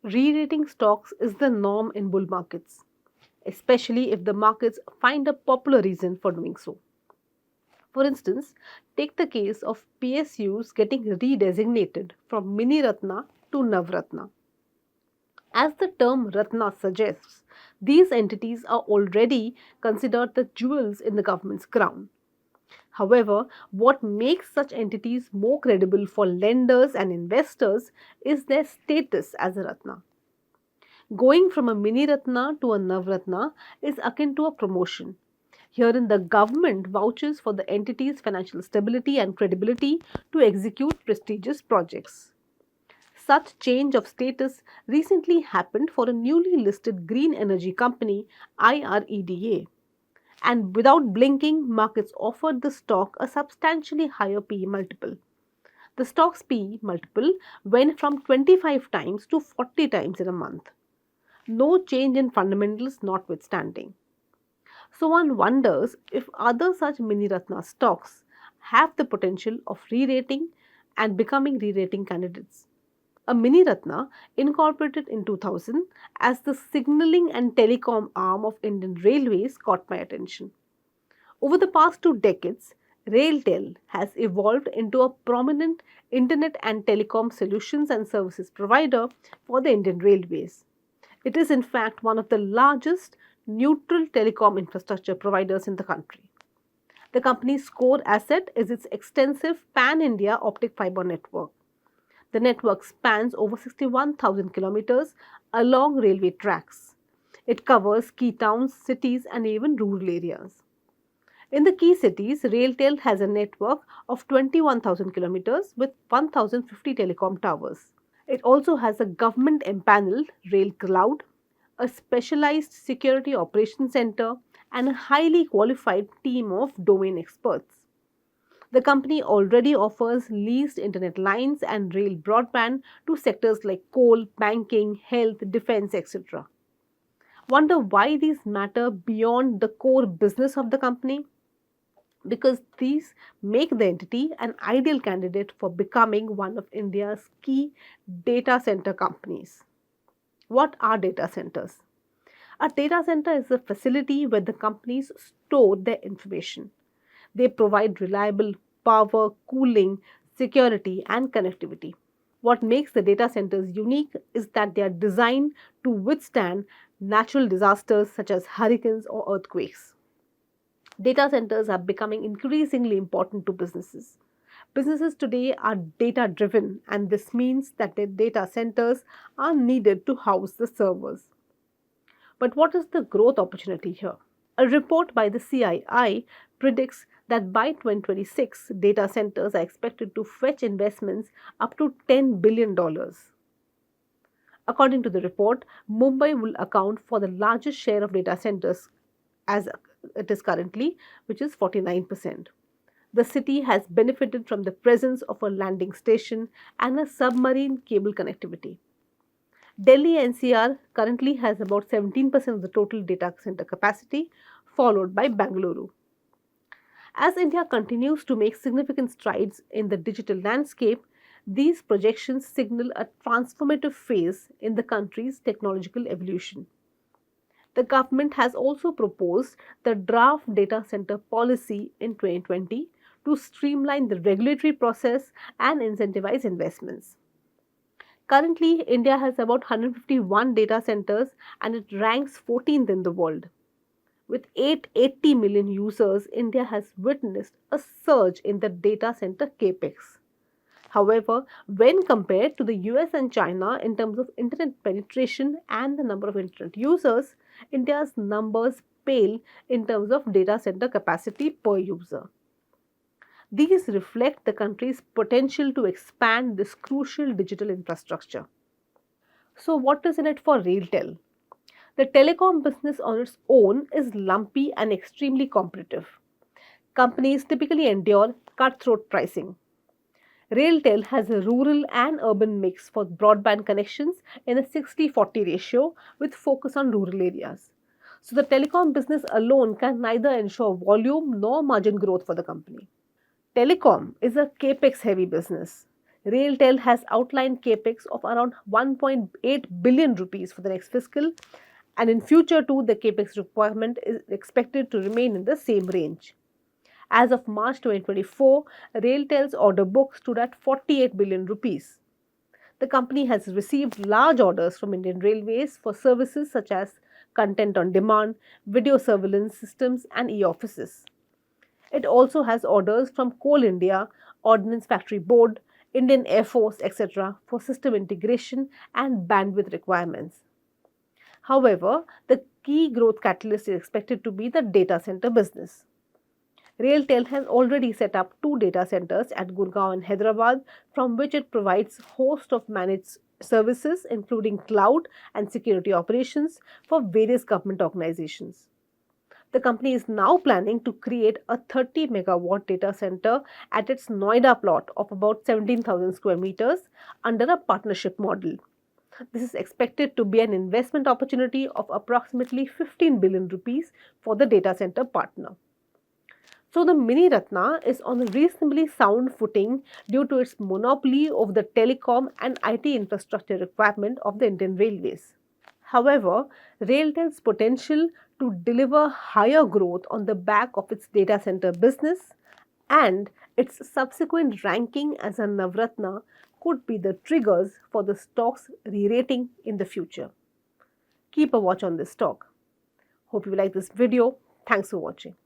Re-rating stocks is the norm in bull markets, especially if the markets find a popular reason for doing so. For instance, take the case of PSUs getting redesignated from Miniratna to Navratna. As the term Ratna suggests, these entities are already considered the jewels in the government's crown. However, what makes such entities more credible for lenders and investors is their status as a Ratna. Going from a Mini Ratna to a Navratna is akin to a promotion. Herein, the government vouches for the entity's financial stability and credibility to execute prestigious projects. Such change of status recently happened for a newly listed green energy company, IREDA. And without blinking, markets offered the stock a substantially higher PE multiple. The stock's PE multiple went from 25 times to 40 times in a month. No change in fundamentals notwithstanding. So one wonders if other such mini Ratna stocks have the potential of re-rating and becoming re-rating candidates. A mini Ratna incorporated in 2000 as the Signalling and Telecom arm of Indian Railways caught my attention. Over the past 2 decades, RailTel has evolved into a prominent internet and telecom solutions and services provider for the Indian Railways. It is in fact one of the largest neutral telecom infrastructure providers in the country. The company's core asset is its extensive pan India optic fiber network. The network spans over 61,000 kilometers along railway tracks. It covers key towns, cities, and even rural areas. In the key cities, RailTel has a network of 21,000 kilometers with 1,050 telecom towers. It also has a government empaneled Rail Cloud, a specialized security operations center, and a highly qualified team of domain experts. The company already offers leased internet lines and rail broadband to sectors like coal, banking, health, defense, etc. Wonder why these matter beyond the core business of the company? Because these make the entity an ideal candidate for becoming one of India's key data center companies. What are data centers? A data center is a facility where the companies store their information. They provide reliable power, cooling, security, and connectivity. What makes the data centers unique is that they are designed to withstand natural disasters such as hurricanes or earthquakes. Data centers are becoming increasingly important to businesses. Businesses today are data driven, and this means that their data centers are needed to house the servers. But what is the growth opportunity here? A report by the CII predicts that by 2026, data centers are expected to fetch investments up to $10 billion. According to the report, Mumbai will account for the largest share of data centers as it is currently, which is 49%. The city has benefited from the presence of a landing station and a submarine cable connectivity. Delhi NCR currently has about 17% of the total data center capacity, followed by Bangalore. As India continues to make significant strides in the digital landscape, these projections signal a transformative phase in the country's technological evolution. The government has also proposed the draft data center policy in 2020 to streamline the regulatory process and incentivize investments. Currently, India has about 151 data centers and it ranks 14th in the world. With 880 million users, India has witnessed a surge in the data center capex. However, when compared to the US and China in terms of internet penetration and the number of internet users, India's numbers pale in terms of data center capacity per user. These reflect the country's potential to expand this crucial digital infrastructure. So, what is in it for RailTel? The telecom business on its own is lumpy and extremely competitive. Companies typically endure cutthroat pricing. RailTel has a rural and urban mix for broadband connections in a 60-40 ratio with focus on rural areas. So the telecom business alone can neither ensure volume nor margin growth for the company. Telecom is a capex heavy business. RailTel has outlined capex of around 1.8 billion rupees for the next fiscal, and in future too the capex requirement is expected to remain in the same range. As of March 2024, RailTel's order book stood at 48 billion rupees. The company has received large orders from Indian Railways for services such as content on demand, video surveillance systems, and e-offices. It also has orders from Coal India, Ordnance Factory Board, Indian Air Force, etc. for system integration and bandwidth requirements. However, the key growth catalyst is expected to be the data center business. RailTel has already set up 2 data centers at Gurgaon and Hyderabad, from which it provides host of managed services including cloud and security operations for various government organizations. The company is now planning to create a 30 megawatt data center at its Noida plot of about 17,000 square meters under a partnership model. This is expected to be an investment opportunity of approximately 15 billion rupees for the data center partner. So the Miniratna is on a reasonably sound footing due to its monopoly over the telecom and IT infrastructure requirement of the Indian Railways. However, RailTel's potential to deliver higher growth on the back of its data center business and its subsequent ranking as a Navratna could be the triggers for the stock's re-rating in the future. Keep a watch on this stock. Hope you like this video. Thanks for watching.